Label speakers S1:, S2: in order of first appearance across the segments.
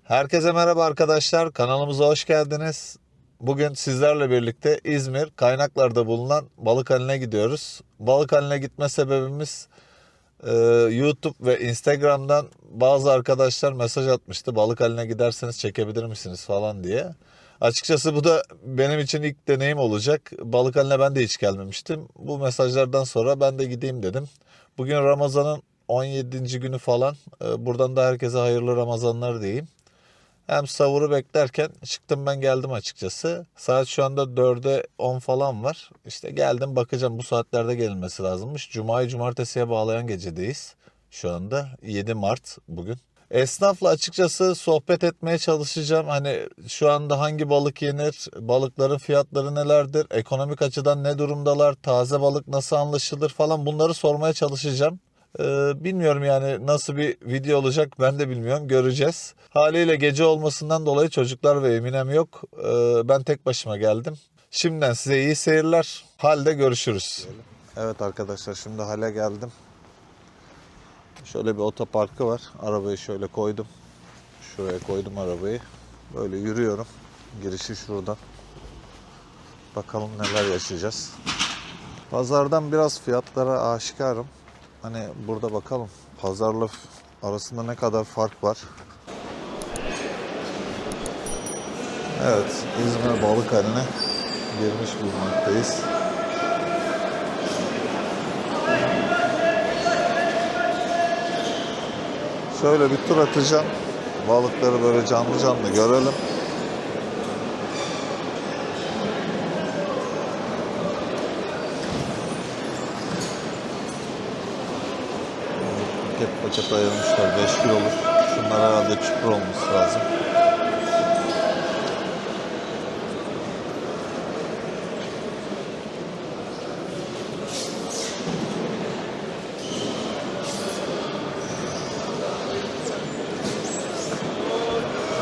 S1: Herkese merhaba arkadaşlar, kanalımıza hoş geldiniz. Bugün sizlerle birlikte İzmir Kaynaklar'da bulunan Balıkhane'ne gidiyoruz. Balıkhane'ne gitme sebebimiz YouTube ve Instagram'dan bazı arkadaşlar mesaj atmıştı. Balıkhane'ne giderseniz çekebilir misiniz falan diye. Açıkçası bu da benim için ilk deneyim olacak. Balıkhane'ne ben de hiç gelmemiştim. Bu mesajlardan sonra ben de gideyim dedim. Bugün Ramazan'ın 17. günü falan. Buradan da herkese hayırlı Ramazanlar diyeyim. Hem sahuru beklerken çıktım, ben geldim açıkçası. Saat şu anda 4'e 10 falan var. İşte geldim, bakacağım, bu saatlerde gelinmesi lazımmış. Cuma'yı cumartesiye bağlayan gecedeyiz. Şu anda 7 Mart bugün. Esnafla açıkçası sohbet etmeye çalışacağım. Hani şu anda hangi balık yenir, balıkların fiyatları nelerdir, ekonomik açıdan ne durumdalar, taze balık nasıl anlaşılır falan, bunları sormaya çalışacağım. Bilmiyorum yani nasıl bir video olacak, ben de bilmiyorum, göreceğiz. Haliyle gece olmasından dolayı çocuklar ve Eminem yok. Ben tek başıma geldim. Şimdiden size iyi seyirler. Halde görüşürüz. Evet arkadaşlar, şimdi hale geldim. Şöyle bir otoparkı var. Arabayı şöyle koydum. Şuraya koydum arabayı. Böyle yürüyorum. Girişi şuradan. Bakalım neler yaşayacağız. Pazardan biraz fiyatlara aşikarım. Hani burada bakalım pazarla arasında ne kadar fark var. Evet, İzmir Balıkhane'ne girmiş bulunmaktayız. Şöyle bir tur atacağım. Balıkları böyle canlı canlı görelim. Paket paket ayırmışlar, 5 kiloluk. Şunlar herhalde çukur olması lazım.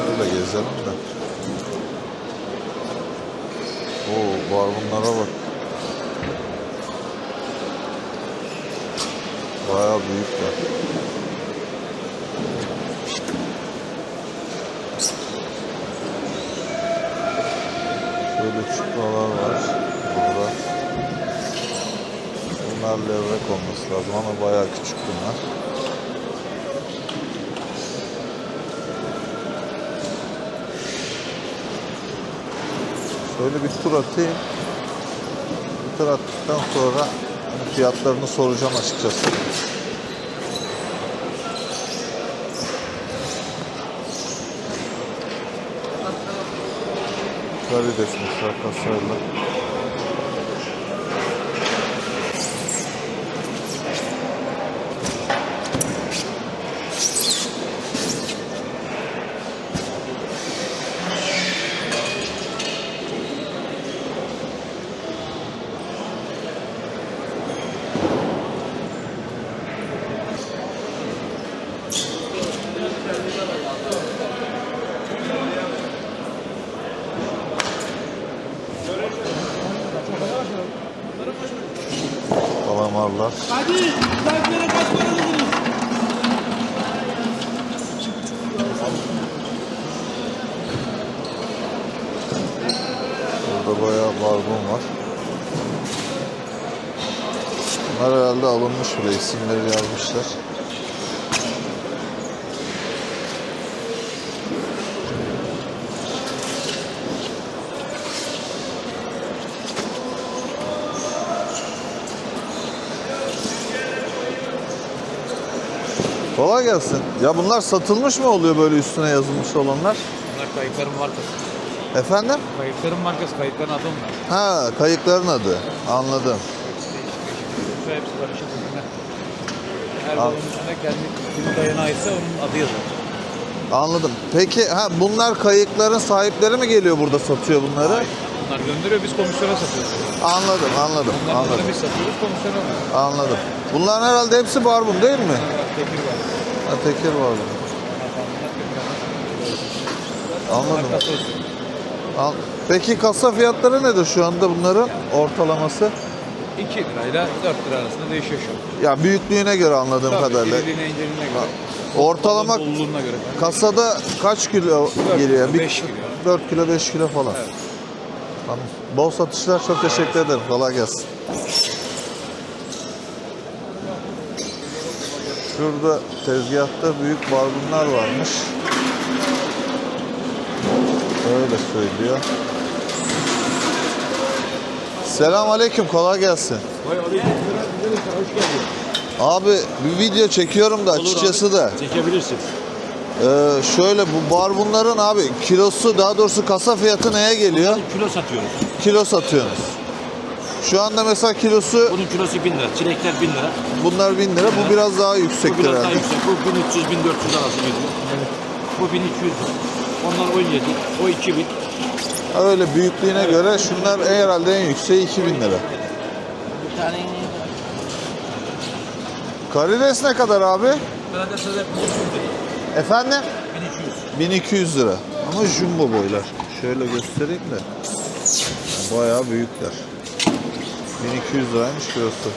S1: Böyle gezelim de. Oo, barbunlara bak. Bayağı büyükler. Şöyle çupralar var burada. Bunlar levrek olması lazım ama bayağı küçük bunlar. Şöyle bir tur atayım. Bir tur attıktan sonra fiyatlarını soracağım açıkçası. Karides mesela kasayla. Kalamarlar.
S2: Hadi, güzellere kaç para dediniz?
S1: Burada bayağı barbun var. Bunlar herhalde alınmış bile, isimleri yazmışlar. Kolay gelsin. Ya bunlar satılmış mı oluyor böyle üstüne yazılmış olanlar?
S2: Bunlar kayıkların markası.
S1: Efendim?
S2: Kayıkların markası, kayıkların adı onlar.
S1: Ha, kayıkların adı. Anladım.
S2: Hepsi karışık ürünler. Her balığın üstünde kendi kimin dayana aitse onun adı yazar.
S1: Anladım. Peki bunlar kayıkların sahipleri mi geliyor burada satıyor bunları?
S2: Hayır. Bunlar gönderiyor, biz komisyona satıyoruz.
S1: Anladım.
S2: Onları biz satıyoruz, komisyona alıyoruz.
S1: Anladım. Bunların herhalde hepsi barbun değil mi?
S2: Tekir var.
S1: Ha, tekir barbun. Anladım.
S2: Kasa usulü.
S1: Peki kasa fiyatları nedir şu anda bunların ortalaması?
S2: 2 lirayla 4 lira arasında değişiyor şu an.
S1: Ya büyüklüğüne göre anladığım
S2: Tabii,
S1: kadarıyla.
S2: iriliğine, inceliğine göre.
S1: Ortalama
S2: Balığın doluluğuna göre.
S1: kasada kaç kilo geliyor?
S2: 5 kilo.
S1: 4 kilo 5 kilo falan.
S2: Evet.
S1: Tamam. Bol satışlar, çok teşekkür ederim. Kolay gelsin. Şurada tezgahta büyük barbunlar varmış. Öyle söylüyor. Selam aleyküm, kolay gelsin.
S2: Hoş geldin.
S1: Abi bir video çekiyorum da açıkçası da.
S2: Çekebilirsin.
S1: Şöyle bu barbunların abi kilosu, daha doğrusu kasa fiyatı neye geliyor?
S2: Kilo satıyoruz.
S1: Kilo satıyorsunuz. Şu anda mesela kilosu
S2: Bunun kilosu 1000 lira. Çilekler 1000 lira.
S1: bunlar 1000 lira. Bu biraz daha
S2: Bu
S1: yüksektir
S2: biraz daha
S1: herhalde.
S2: yüksek. Bu 1300-1400 arası gidiyor. Bu 1200 lira. Onlar 17. O 2000.
S1: Öyle büyüklüğüne göre şunlar herhalde en yükseği 2000 lira.
S2: Bir tane
S1: Karides ne kadar abi?
S2: Birader söyle 1200 lira.
S1: Efendim?
S2: 1200.
S1: 1200 lira. Ama jumbo boylar. Şöyle göstereyim de. Bayağı büyükler. 1200 liraymış kilosu.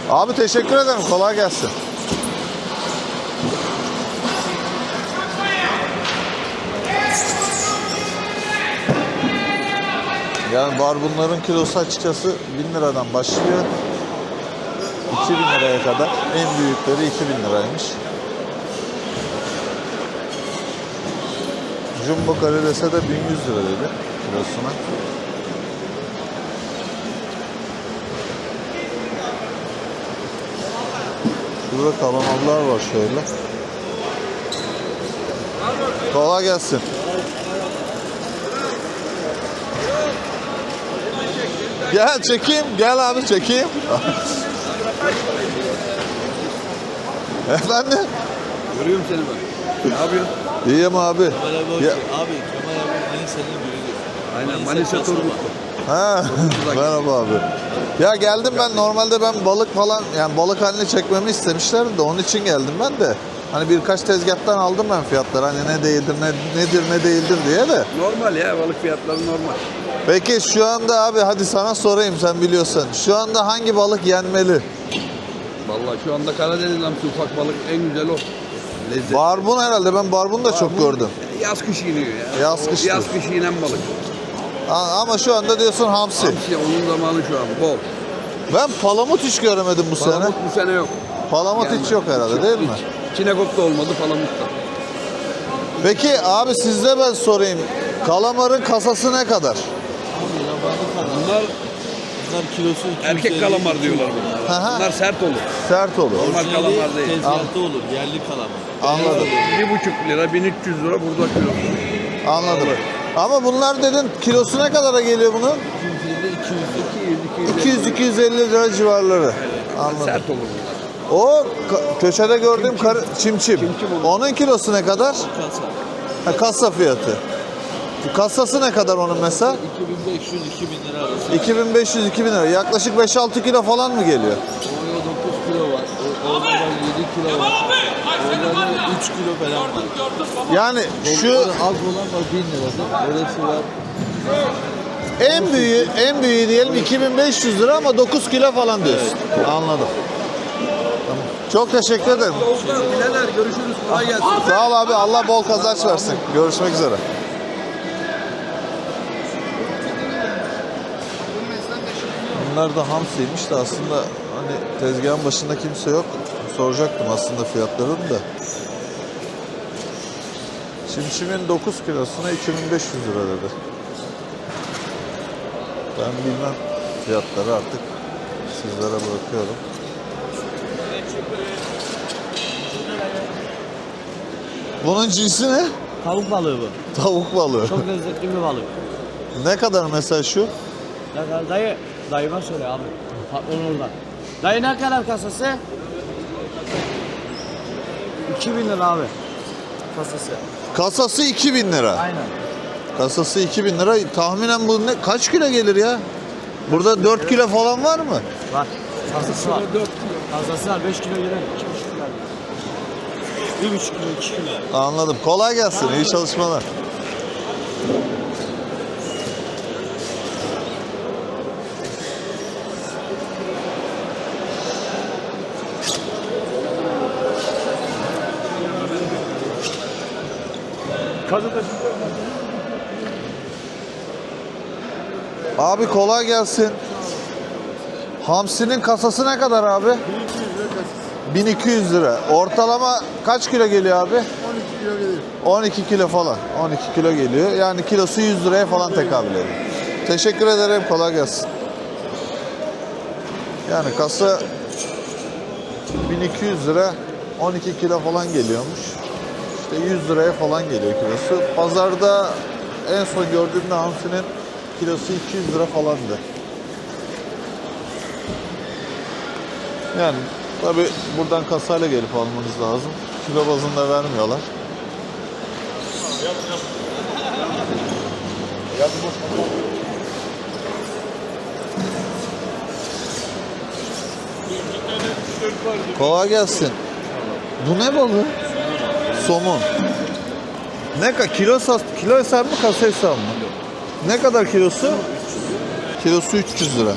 S1: Abi teşekkür ederim. Kolay gelsin. Yani barbunların kilosu açıkçası 1000 liradan başlıyor. 2000 liraya kadar. En büyükleri 2000 liraymış. Jumbo karidese de 1100 lira dedi kilosuna. Şurada kalamarlar var şöyle. Kolay gelsin. Gel çekeyim. Gel abi çekeyim. Efendim?
S3: Görüyorum seni bak. Ne yapıyorsun?
S1: İyiyim abi. Ya,
S4: Abi Kemal abi Manisa'nın biridir.
S3: Aynen Manisa Turgutlu.
S1: ha, merhaba abi. Ya geldim ben, normalde ben balık falan, yani balık halini çekmemi istemişlerdi de onun için geldim ben de. Hani birkaç tezgahtan aldım ben fiyatları, hani ne değildir, nedir ne değildir diye de.
S3: Normal ya, balık fiyatları normal.
S1: Peki şu anda abi hadi sana sorayım, sen biliyorsun. Şu anda hangi balık yenmeli?
S3: Vallahi şu anda Karadeniz hamsi ufak balık en güzel o. Lezzet.
S1: Barbun herhalde, ben barbun da çok gördüm.
S3: Yaz kış iniyor ya.
S1: Yaz kış
S3: Yaz kış inen balık.
S1: Ama şu anda diyorsun hamsi.
S3: Hamsi onun zamanı şu an bol.
S1: Ben palamut hiç göremedim bu sene.
S3: Palamut bu sene yok.
S1: Palamut hiç yok herhalde, değil mi?
S3: Çinekop da olmadı, palamut da.
S1: Peki abi sizde ben sorayım. Kalamarın kasası ne kadar?
S4: Abi yabancı kalamar.
S3: Bunlar
S4: Kilosu 250.
S3: erkek kalamar diyorlar bunlara.
S1: Aha.
S3: Bunlar sert olur.
S1: Sert olur.
S3: Normal kalamar değil.
S4: Tezgahta olur. Yerli kalamar.
S1: Anladım.
S3: 1,5 lira, 1300 lira burada kilosu.
S1: Anladım. Ama bunlar dedin, kilosu ne kadara geliyor bunun?
S4: Kimsede 200.
S3: 200,
S1: 200-250 lira civarları. Anladım.
S3: Sert olur bunlar.
S1: O köşede gördüğüm çimçim. Onun kilosu ne kadar?
S4: Kasa.
S1: Ha, kasa fiyatı. Kasası ne kadar onun mesela?
S4: 2500-2000 lira arası.
S1: 2500-2000 lira. Yaklaşık 5-6 kilo falan mı geliyor?
S4: Orada 9 kilo var. Orada 7 kilo var. Orada 3 kilo falan var.
S1: Yani şu
S4: Az olan var 1000 lirada. Orası var.
S1: en büyüğü diyelim 2500 lira ama 9 kilo falan diyorsun. Anladım. Tamam. Çok teşekkür ederim.
S3: Bilader görüşürüz. Kolay gelsin.
S1: Sağ ol abi. Allah bol kazanç versin. Görüşmek üzere. Bunlar da hamsiymiş de aslında hani tezgahın başında kimse yok. Soracaktım aslında fiyatlarını da. Çimçimin 9 kilosuna 2500 lira dedi. Ben bilmem fiyatları, artık sizlere bırakıyorum. Bunun cinsi ne?
S4: Tavuk balığı bu.
S1: Tavuk balığı.
S4: Çok lezzetli bir balık.
S1: Ne kadar mesela şu?
S4: Dayıma söyle abi. Patron orada. Dayı ne kadar kasası? 2000 lira abi. Kasası.
S1: Kasası 2000 lira.
S4: Aynen.
S1: Kasası 2000 lira. Tahminen bu kaç kilo gelir ya? Burada 4 kilo falan var mı?
S4: Var. Kasası var. 4 kilo. Kasası var. 5 kilo gelir. 2,5 kilo. 1,5 kilo, 2 kilo.
S1: Anladım. Kolay gelsin. İyi çalışmalar. Abi kolay gelsin. Hamsinin kasası ne kadar abi? 1200 lira. Ortalama kaç kilo geliyor abi?
S5: 12 kilo gelir.
S1: 12 kilo falan. 12 kilo geliyor. Yani kilosu 100 liraya falan tekabül ediyor. Teşekkür ederim. Kolay gelsin. Yani kasa 1200 lira, 12 kilo falan geliyormuş. İşte 100 liraya falan geliyor kilosu. Pazarda en son gördüğümde hamsinin kilosu 200 lira falandı. Yani tabi buradan kasayla gelip almanız lazım. Kilo bazında vermiyorlar. Kolay gelsin. Bu ne balığı? Somon. Ne kadar kilo hesabı mı kasa hesabı mı? Ne kadar kilosu? Kilosu 300 lira.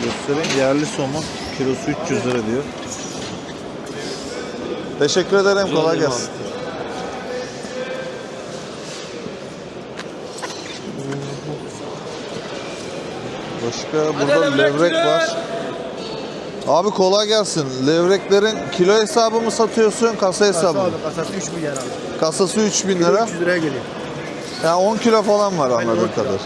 S1: Göstereyim, yerli somon kilosu 300 lira diyor. Teşekkür ederim. Kolay gelsin. Başka burada levrek var. Abi kolay gelsin. Levreklerin kilo hesabı mı satıyorsun, kasa hesabı mı?
S5: Kasası 3 milyar abi.
S1: Kasası 3000 lira.
S5: 300 liraya geliyor.
S1: Yani 10 kilo falan var anladığım kadar.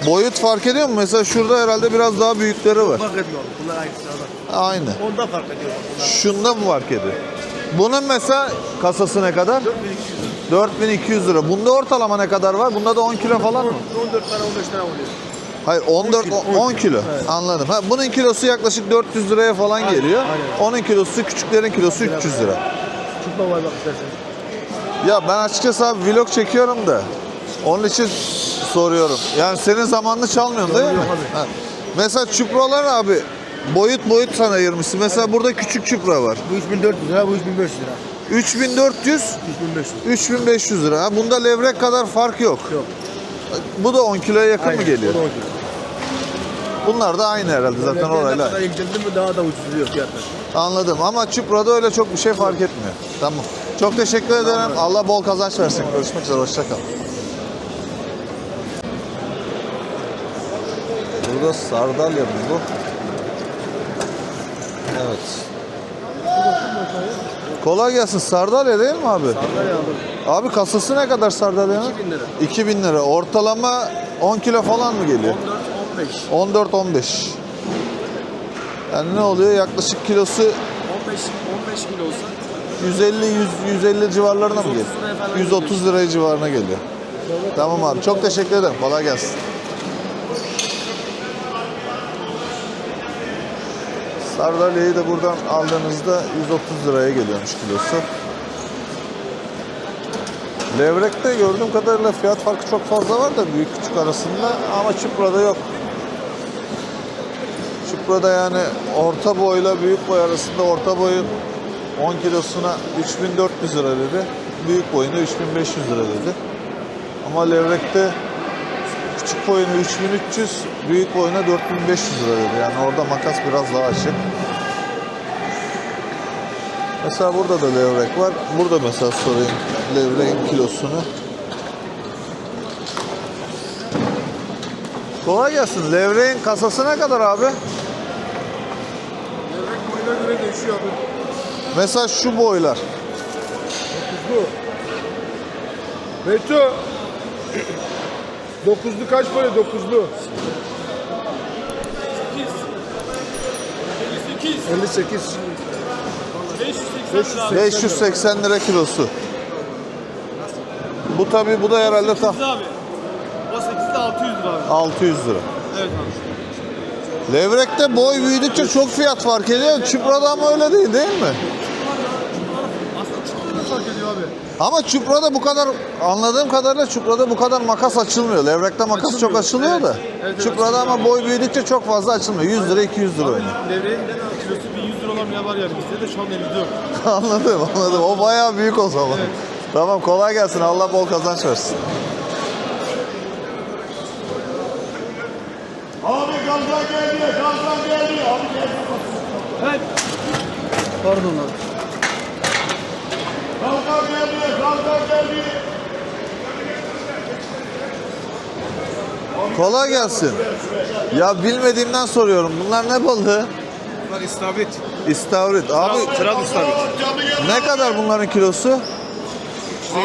S1: Boyut fark ediyor mu? Mesela şurada herhalde biraz daha büyükleri var.
S5: Fark etmiyor. Bunlar aynısı abi.
S1: Aynı.
S5: Onda fark ediyor. Bunlar.
S1: Şunda mı fark ediyor? Bunun mesela kasası ne kadar? 4200 lira. Bunda ortalama ne kadar var? Bunda da 10 kilo falan mı?
S5: 14 tane 15 tane oluyor.
S1: Hayır 10 kilo.
S5: Evet.
S1: Anladım. Ha, bunun kilosu yaklaşık 400 liraya falan
S5: Aynen,
S1: geliyor.
S5: aynen.
S1: Onun kilosu, küçüklerin kilosu 300 lira.
S5: Çıkma var bak istersen.
S1: Ya ben açıkçası abi vlog çekiyorum da onun için soruyorum. Yani senin zamanını çalmıyorsun değil mi?
S5: Yok abi.
S1: Ha. Mesela çupralar abi boyut sana ayırmışsın. Mesela burada küçük çupra var.
S5: Bu 3400 lira, bu 3500 lira.
S1: 3400,
S5: 3500.
S1: 3500 lira. Ha, bunda levrek kadar fark yok.
S5: Yok.
S1: Bu da 10 kiloya yakın
S5: Aynen,
S1: mı geliyor?
S5: o da 10 kilo.
S1: Bunlar da aynı herhalde zaten
S5: Ne
S1: orayla.
S5: kadar yükseldi mi daha da ucuzluyor fiyatlar.
S1: Anladım ama çuprada öyle çok bir şey fark etmiyor. Tamam. Çok teşekkür ederim. Allah bol kazanç versin. Görüşmek üzere. Hoşça kal. Burada sardalya bu. Evet. Kolay gelsin. Sardalya değil mi abi?
S5: Sardalya aldım.
S1: Abi kasası ne kadar sardalyanın?
S5: 2000 lira.
S1: 2000 lira. Ortalama 10 kilo falan mı geliyor? 14-15. Yani ne oluyor? Yaklaşık kilosu
S5: 15 kilo olsa
S1: 150 civarlarına mı geliyor? 130 liraya civarına geliyor. Tamam abi. Çok teşekkür ederim. Kolay gelsin. Sardalya'yı da buradan aldığınızda 130 liraya geliyormuş kilosu. Levrekte gördüğüm kadarıyla fiyat farkı çok fazla var da büyük küçük arasında ama çuprada yok. Çuprada yani orta boyla büyük boy arasında orta boyun 10 kilosuna 3400 lira dedi. Büyük boyuna 3500 lira dedi. Ama levrekte küçük boyuna 3300, büyük boyuna 4500 lira dedi. Yani orada makas biraz daha açık. Mesela burada da levrek var. Burada mesela sorayım levreğin kilosunu. Kolay gelsin. Levreğin kasası ne kadar abi?
S5: Levrek boyuna göre değişiyor abi.
S1: Mesela şu boylar.
S5: 9'lu. Beto. 9'lu kaç para 9'lu? 58.
S1: 580 lira kilosu. Bu tabi bu da herhalde tam
S2: Abi. O 8'de 600 lira abi.
S1: 600 lira.
S2: Evet abi.
S1: Levrekte boy büyüdükçe çok fiyat fark ediyor. Çuprada ama öyle değil mi?
S2: Aslında çok fark ediyor abi.
S1: Ama çuprada bu kadar anladığım kadarıyla çuprada bu kadar makas açılmıyor. Levrekte makas çok açılıyor da.
S2: Evet,
S1: Çuprada ama boy büyüdükçe çok fazla açılmıyor. 100 lira 200 lira oynuyor.
S2: Levreğin kilosu 1100 lira olan bile var yani. Bizde de şu an elimizde yok.
S1: Anladım. O bayağı büyük o zaman. Tamam kolay gelsin. Allah bol kazanç versin.
S5: Abi gazdan geldi. Abi geldi.
S2: Evet.
S5: Pardon abi. Dalga geldi, dalga geldi.
S1: Kolay gelsin. Ya bilmediğimden soruyorum. Bunlar ne balığı?
S2: Bunlar istavrit.
S1: İstavrit. Abi
S2: Kral istavrit.
S1: ne kadar bunların kilosu?
S2: 150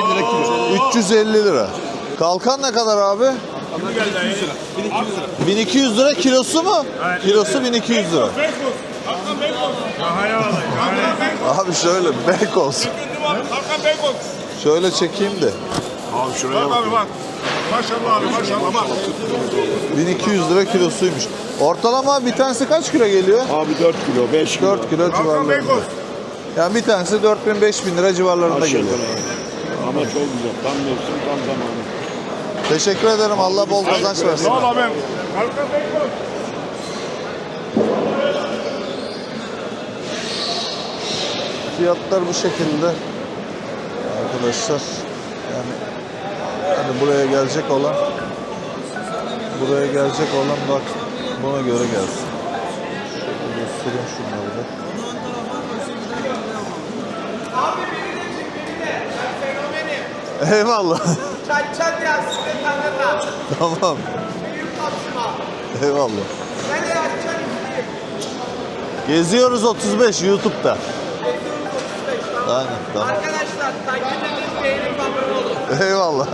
S2: lira kilo.
S1: 350 lira. Kalkan ne kadar abi?
S2: 1200 lira. 1200 lira.
S1: 1200 lira kilosu mu? Kilosu 1200 lira. Abi şöyle Beykoz. Şöyle çekeyim de.
S5: Abi şuraya bak. Abi bak. Maşallah abi maşallah bak.
S1: 1200 lira kilosuymuş. Ortalama bir tanesi kaç kilo geliyor?
S5: Abi 4 kilo 5 kilo.
S1: 4 kilo civarlarında. Yani bir tanesi 4000-5000 lira civarlarında geliyor.
S5: Ama çok güzel. Tam mevsim tam zamanı.
S1: Teşekkür ederim. Allah bol kazanç versin.
S5: Sağ ol abim. Kalkan Beykoz.
S1: Fiyatlar bu şekilde. Arkadaşlar yani hani buraya gelecek olan bak buna göre gelsin. Şöyle göstereyim şunları da. Eyvallah.
S6: Çay biraz size tanırlar.
S1: Tamam.
S6: Büyük kapsıma.
S1: Eyvallah.
S6: Ben de açacağım.
S1: Geziyoruz 35 YouTube'da. Aynen tamam.
S6: Arkadaşlar takip edin, beğenin, abone olun.
S1: Eyvallah.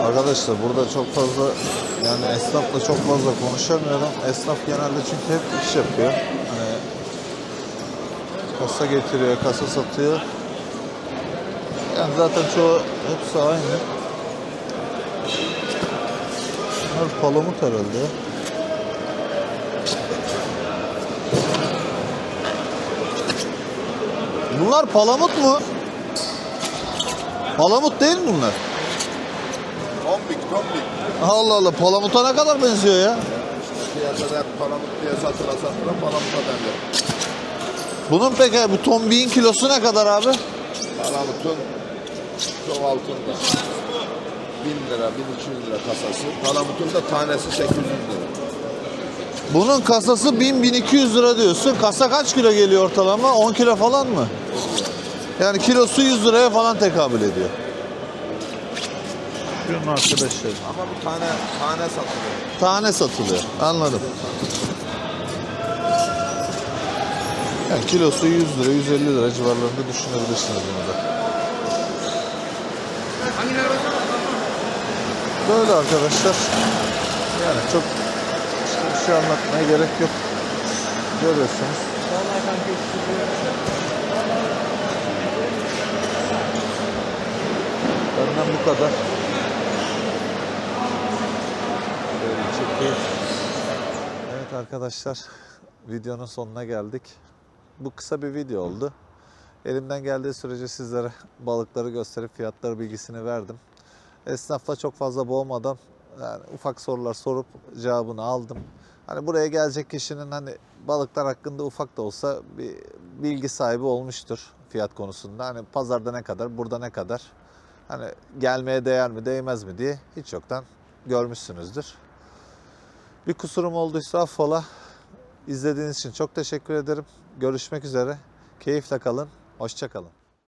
S1: Arkadaşlar burada çok fazla yani esnafla çok fazla konuşamıyorum. Esnaf genelde çünkü hep iş yapıyor. Hani kasa getiriyor, kasa satıyor. Yani zaten çoğu hepsi aynı. Bunlar palamut herhalde. Bunlar palamut mu? Palamut değil mi bunlar?
S5: Tombik.
S1: Allah Allah, palamuta ne kadar benziyor ya?
S5: Piyasada hep palamut diye satıla palamuta benziyor.
S1: Bunun peki bu tombiğin kilosu ne kadar abi?
S5: Palamutun çok altında. 1000 lira, 1200 lira kasası. Palamutun da tanesi 800 lira.
S1: Bunun kasası 1000-1200 lira diyorsun. Kasa kaç kilo geliyor ortalama? 10 kilo falan mı? Yani kilosu 100 liraya falan tekabül ediyor. Şunun arkadaşlar.
S5: Ama bu tane satılıyor.
S1: Tane satılıyor. Anladım. Yani kilosu 100 lira, 150 lira civarlarında düşünebilirsiniz bunu da. Böyle arkadaşlar. Yani çok işte bir şey anlatmaya gerek yok. Görüyorsunuz. Benden bu kadar. Böyle çekeyim. Evet arkadaşlar, videonun sonuna geldik. Bu kısa bir video oldu. Elimden geldiği sürece sizlere balıkları gösterip fiyatları bilgisini verdim. Esnafla çok fazla boğmadan yani ufak sorular sorup cevabını aldım. Hani buraya gelecek kişinin hani balıklar hakkında ufak da olsa bir bilgi sahibi olmuştur fiyat konusunda. Hani pazarda ne kadar, burada ne kadar, hani gelmeye değer mi, değmez mi diye hiç yoktan görmüşsünüzdür. Bir kusurum olduysa affola. İzlediğiniz için çok teşekkür ederim. Görüşmek üzere. Keyifle kalın. Hoşça kalın.